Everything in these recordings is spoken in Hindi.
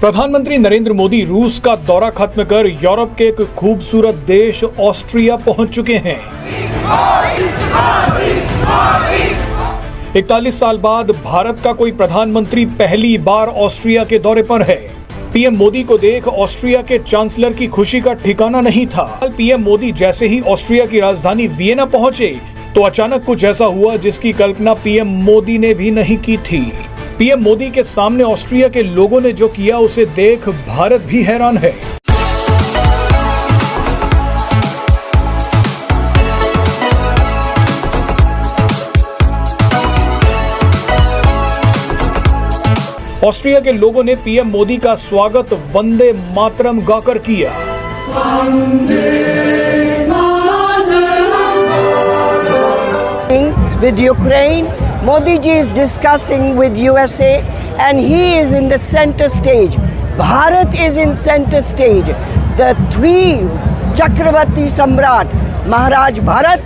प्रधानमंत्री नरेंद्र मोदी रूस का दौरा खत्म कर यूरोप के एक खूबसूरत देश ऑस्ट्रिया पहुंच चुके हैं। 41 साल बाद भारत का कोई प्रधानमंत्री पहली बार ऑस्ट्रिया के दौरे पर है। पीएम मोदी को देख ऑस्ट्रिया के चांसलर की खुशी का ठिकाना नहीं था। पीएम मोदी जैसे ही ऑस्ट्रिया की राजधानी वियना पहुंचे तो अचानक कुछ ऐसा हुआ जिसकी कल्पना पीएम मोदी ने भी नहीं की थी। पीएम मोदी के सामने ऑस्ट्रिया के लोगों ने जो किया उसे देख भारत भी हैरान है। ऑस्ट्रिया के लोगों ने पीएम मोदी का स्वागत वंदे मातरम गाकर किया। With Ukraine, Modi ji is discussing with USA and he is in the center stage. Bharat is in center stage. The three Chakravarti Samrat, Maharaj Bharat,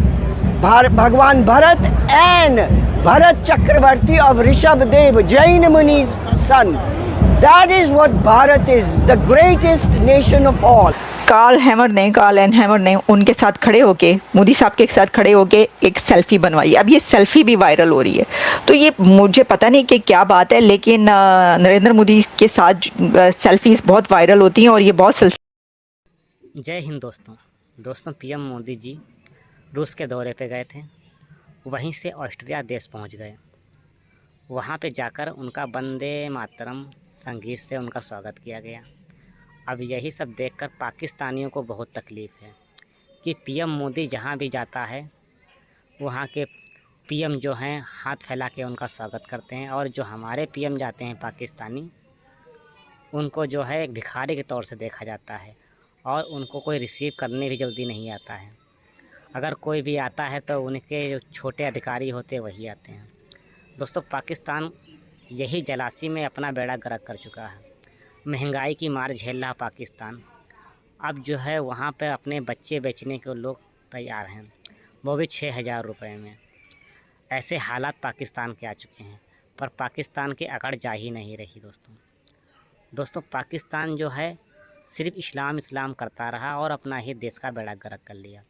Bhagwan Bharat and Bharat Chakravarti of Rishabdev, Jain Muni's son. That is what Bharat is, the greatest nation of all. Karl and Hammer ने उनके साथ खड़े होके, मोदी साहब के साथ खड़े होके एक सेल्फी बनवाई। अब ये सेल्फी भी वायरल हो रही है। तो ये मुझे पता नहीं कि क्या बात है, लेकिन नरेंद्र मोदी के साथ सेल्फीज बहुत वायरल होती हैं और ये बहुत जय हिंद दोस्तों, पीएम मोदी जी रूस के दौरे पे गए थे। वहीं से ऑस्ट्रिया देश पहुंच गए। वहां पे जाकर उनका वंदे मातरम संगीत से उनका स्वागत किया गया। अब यही सब देखकर पाकिस्तानियों को बहुत तकलीफ़ है कि पीएम मोदी जहां भी जाता है वहां के पीएम जो हैं हाथ फैला के उनका स्वागत करते हैं, और जो हमारे पीएम जाते हैं पाकिस्तानी, उनको जो है एक भिखारी के तौर से देखा जाता है और उनको कोई रिसीव करने भी जल्दी नहीं आता है। अगर कोई भी आता है तो उनके जो छोटे अधिकारी होते वही आते हैं। दोस्तों, पाकिस्तान यही जलासी में अपना बेड़ा गर्क कर चुका है। महंगाई की मार झेल रहा पाकिस्तान। अब जो है वहाँ पे अपने बच्चे बेचने के लोग तैयार हैं, वो भी 6,000 रुपये में। ऐसे हालात पाकिस्तान के आ चुके हैं, पर पाकिस्तान की अकड़ जा ही नहीं रही। दोस्तों पाकिस्तान जो है सिर्फ इस्लाम करता रहा और अपना ही देश का बेड़ा गर्क कर लिया।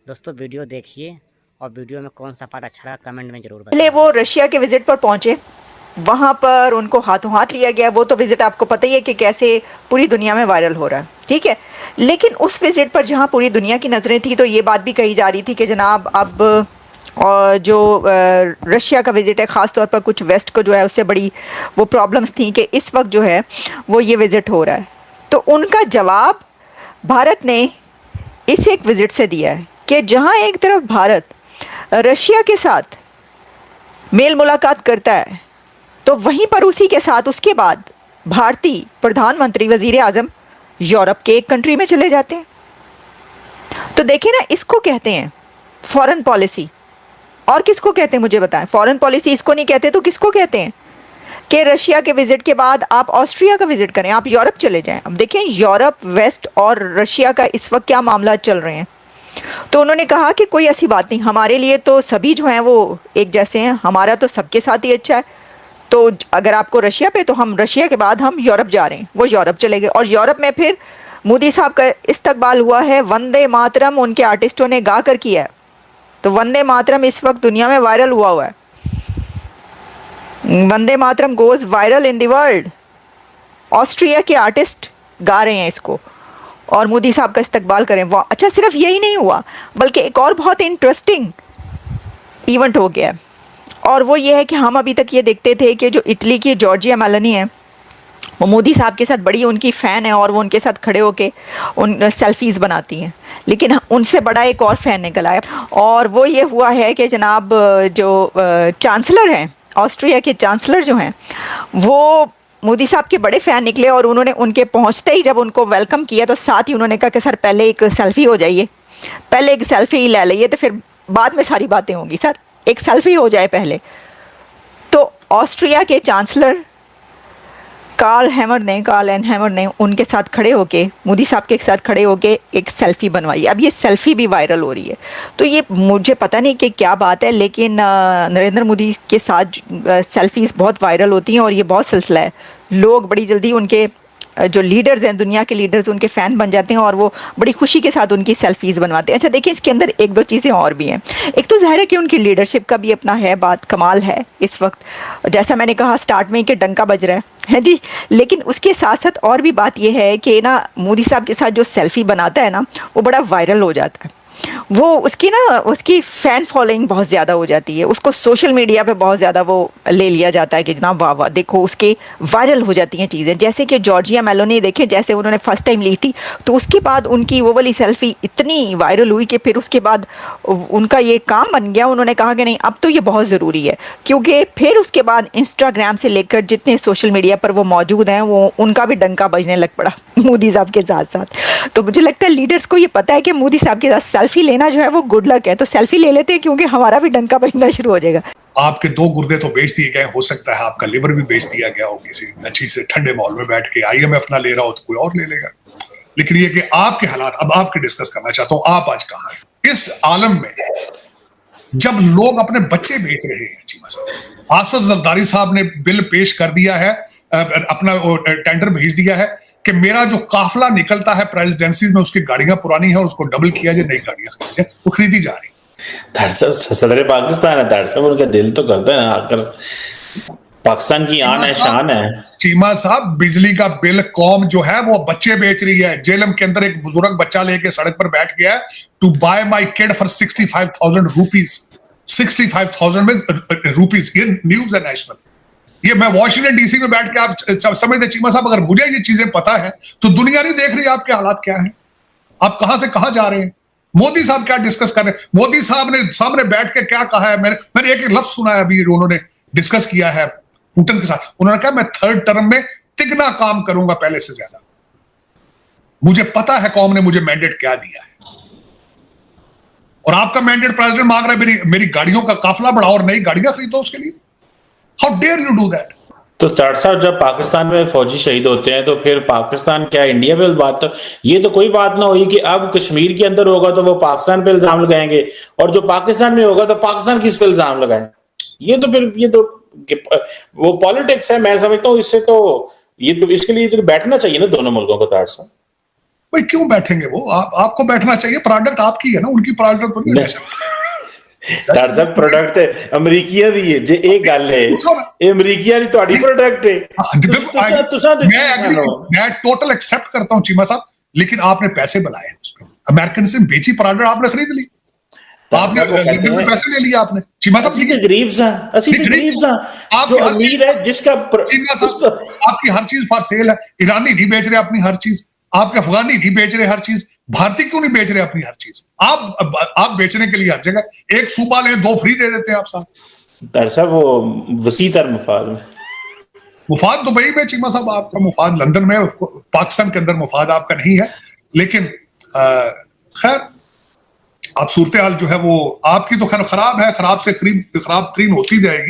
दोस्तों वीडियो देखिए और वीडियो में कौन सा पार्ट अच्छा लगा कमेंट में ज़रूर बताइए। पहले वो रशिया के विजिट पर पहुंचे, वहां पर उनको हाथों हाथ लिया गया। वो तो विजिट आपको पता ही है कि कैसे पूरी दुनिया में वायरल हो रहा है, ठीक है। लेकिन उस विजिट पर जहां पूरी दुनिया की नज़रें थी तो ये बात भी कही जा रही थी कि जनाब अब जो रशिया का विजिट है, ख़ास तौर पर कुछ वेस्ट को जो है उससे बड़ी वो प्रॉब्लम्स थी कि इस वक्त जो है वो ये विजिट हो रहा है। तो उनका जवाब भारत ने इस एक विजिट से दिया है कि जहाँ एक तरफ भारत रशिया के साथ मेल मुलाकात करता है तो वहीं पर उसी के साथ उसके बाद भारतीय प्रधानमंत्री वजीर आजम यूरोप के एक कंट्री में चले जाते हैं। तो देखिए ना, इसको कहते हैं फॉरेन पॉलिसी। और किसको कहते हैं मुझे बताएं? फॉरेन पॉलिसी इसको नहीं कहते तो किसको कहते हैं? कि रशिया के विजिट के बाद आप ऑस्ट्रिया का विजिट करें, आप यूरोप चले जाएं। अब देखें यूरोप, वेस्ट और रशिया का इस वक्त क्या मामला चल रहे हैं। तो उन्होंने कहा कि कोई ऐसी बात नहीं, हमारे लिए तो सभी जो हैं वो एक जैसे हैं, हमारा तो सबके साथ ही अच्छा है। तो अगर आपको रशिया पे, तो हम रशिया के बाद हम यूरोप जा रहे हैं। वो यूरोप चले गए और यूरोप में फिर मोदी साहब का इस्तकबाल हुआ है। वंदे मातरम उनके आर्टिस्टों ने गा कर किया है। तो वंदे मातरम इस वक्त दुनिया में वायरल हुआ है। Vande Mataram goes viral in the world. Austria के आर्टिस्ट गा रहे हैं इसको और मोदी साहब का इस्तकबाल करें। वाह, अच्छा, सिर्फ यही नहीं हुआ बल्कि एक और बहुत इंटरेस्टिंग इवेंट हो गया, और वो ये है कि हम अभी तक ये देखते थे कि जो इटली की जॉर्जिया मेलोनी है वो मोदी साहब के साथ बड़ी उनकी फ़ैन है और वो उनके साथ खड़े होके उन सेल्फीज़ बनाती हैं। लेकिन उनसे बड़ा एक और फ़ैन निकल आया, और वो ये हुआ है कि जनाब जो चांसलर हैं, ऑस्ट्रिया के चांसलर जो हैं, वो मोदी साहब के बड़े फ़ैन निकले और उन्होंने उनके पहुंचते ही जब उनको वेलकम किया तो साथ ही उन्होंने कहा कि सर पहले एक सेल्फ़ी हो जाइए, पहले एक सेल्फ़ी ले लीजिए तो फिर बाद में सारी बातें होंगी, सर एक सेल्फ़ी हो जाए पहले। तो ऑस्ट्रिया के चांसलर कार्ल एंड हैमर ने उनके साथ खड़े होके, मोदी साहब के साथ खड़े होके एक सेल्फ़ी बनवाई। अब ये सेल्फ़ी भी वायरल हो रही है। तो ये मुझे पता नहीं कि क्या बात है, लेकिन नरेंद्र मोदी के साथ सेल्फ़ीज़ बहुत वायरल होती हैं और ये बहुत सिलसिला है। लोग बड़ी जल्दी उनके जो लीडर्स हैं, दुनिया के लीडर्स, उनके फ़ैन बन जाते हैं और वो बड़ी खुशी के साथ उनकी सेल्फीज़ बनवाते हैं। अच्छा देखिए, इसके अंदर एक दो चीज़ें और भी हैं। एक तो ज़ाहिर है कि उनकी लीडरशिप का भी अपना है, बात कमाल है इस वक्त, जैसा मैंने कहा स्टार्ट में कि डंका बज रहा है जी। लेकिन उसके साथ साथ और भी बात यह है कि ना, मोदी साहब के साथ जो सेल्फी बनाता है ना, वो बड़ा वायरल हो जाता है। वो उसकी फ़ैन फॉलोइंग बहुत ज़्यादा हो जाती है, उसको सोशल मीडिया पे बहुत ज़्यादा वो ले लिया जाता है कि जनाब वाह वाह देखो, उसके वायरल हो जाती हैं चीज़ें। जैसे कि जॉर्जिया मेलोनी देखें, जैसे उन्होंने फर्स्ट टाइम ली थी, तो उसके बाद उनकी वो वाली सेल्फी इतनी वायरल हुई कि फिर उसके बाद उनका ये काम बन गया, उन्होंने कहा कि नहीं अब तो ये बहुत ज़रूरी है, क्योंकि फिर उसके बाद इंस्टाग्राम से लेकर जितने सोशल मीडिया पर वो मौजूद हैं, वो उनका भी डंका बजने लग पड़ा मोदी साहब के साथ साथ। तो मुझे लगता है लीडर्स को ये पता है कि मोदी साहब के साथ सेल्फी लेना जो है वो गुड लक है, तो सेल्फी ले लेते हैं क्योंकि हमारा भी डंका बजना शुरू हो जाएगा। आपके 2 गुर्दे तो बेच दिए गए, हो सकता है आपका लिवर भी बेच दिया गया हो किसी अच्छी से ठंडे माहौल में बैठ के, IMF ना ले रहा हो तो कोई और ले लेगा। लेकिन ये कि आपके हालात अब आपके डिस्कस करना चाहता हूं, आप आज कहां हैं इस आलम में जब लोग अपने बच्चे बेच रहे हैं। चीमा साहब, आसिफ जरदारी साहब ने बिल पेश कर दिया है, अपना टेंडर भेज दिया है कि मेरा जो काफिला निकलता है प्रेसिडेंसी में, उसकी गाड़ियां पुरानी है, उसको डबल किया जाए, नई गाड़ियां खरीदी जाए, वो खरीदी जा रही। सदर पाकिस्तान है दरअसल, उनका दिल तो करता है ना, आकर पाकिस्तान की आन है, शान है। चीमा साहब, बिजली का बिल कौम जो है वो बच्चे बेच रही है। जेलम के अंदर एक बुजुर्ग बच्चा लेके सड़क पर बैठ गया है, to buy my kid for 65,000 rupees. 65,000 में रुपीज, ये न्यूज है नेशनल। ये मैं वॉशिंगटन DC में बैठ के, आप समझते चीमा साहब, अगर मुझे ये चीजें पता है तो दुनिया नहीं देख रही आपके हालात क्या है, आप कहां से कहां जा रहे हैं। मोदी साहब क्या डिस्कस कर रहे हैं, मोदी साहब ने सामने बैठ के क्या कहा है, मैंने एक लफ्ज सुना है अभी, उन्होंने डिस्कस किया है पुतिन के साथ। उन्होंने कहा मैं 3rd टर्म में तिगना काम करूंगा पहले से ज्यादा। मुझे पता है कौम ने मुझे मैंडेट क्या दिया है, और आपका मैंडेट प्रेसिडेंट मांग रहा है मेरी गाड़ियों का काफिला बढ़ाओ और नई गाड़ियां खरीदो उसके लिए। How dare you do that. तो सर साहब, जब पाकिस्तान में फौजी शहीद होते हैं तो फिर पाकिस्तान क्या इंडिया पे बात, तो ये तो कोई बात ना हुई कि अब कश्मीर के अंदर होगा तो वो पाकिस्तान पे इल्जाम लगाएंगे, और जो पाकिस्तान में होगा तो पाकिस्तान किस पे इल्जाम लगाएं। ये तो वो पॉलिटिक्स है, मैं समझता हूँ। इससे तो ये तो इसके लिए तो बैठना चाहिए ना दोनों मुल्कों को। तार साहब भाई क्यों बैठेंगे वो, आपको बैठना चाहिए, प्रोडक्ट आपकी है ना, उनकी प्रोडक्ट तो नहीं तार साहब प्रोडक्ट है अमरीकिया दी है जे एक गल है, ये अमरीकिया दी ਤੁਹਾਡੀ प्रोडक्ट है। मैं टोटल एक्सेप्ट करता हूं चीमा साहब, लेकिन आपने पैसे बनाए उसमें, अमेरिकन से बेची प्रोडक्ट आपने खरीद ली, आपने पैसे ले लिए आपने। चीमा साहब गरीब सा, गरीब सा जो अमीर है जिसका आपकी हर चीज फॉर सेल है। ईरानी नहीं बेच रहे अपनी हर चीज, आपके अफगानी नहीं बेच रहे हर चीज, भारतीय क्यों नहीं बेच रहे अपनी हर चीज। आप बेचने के लिए हर जगह एक सूबा ले 2 फ्री दे देते हैं आप साहब। साहब वो वसी तर मुफाद दुबई में चीमा साहब, आपका मुफाद लंदन में, पाकिस्तान के अंदर मुफाद आपका नहीं है। लेकिन खैर आप सूरत हाल जो है वो आपकी तो खैर खराब है, खराब से खराब तरीन होती जाएगी।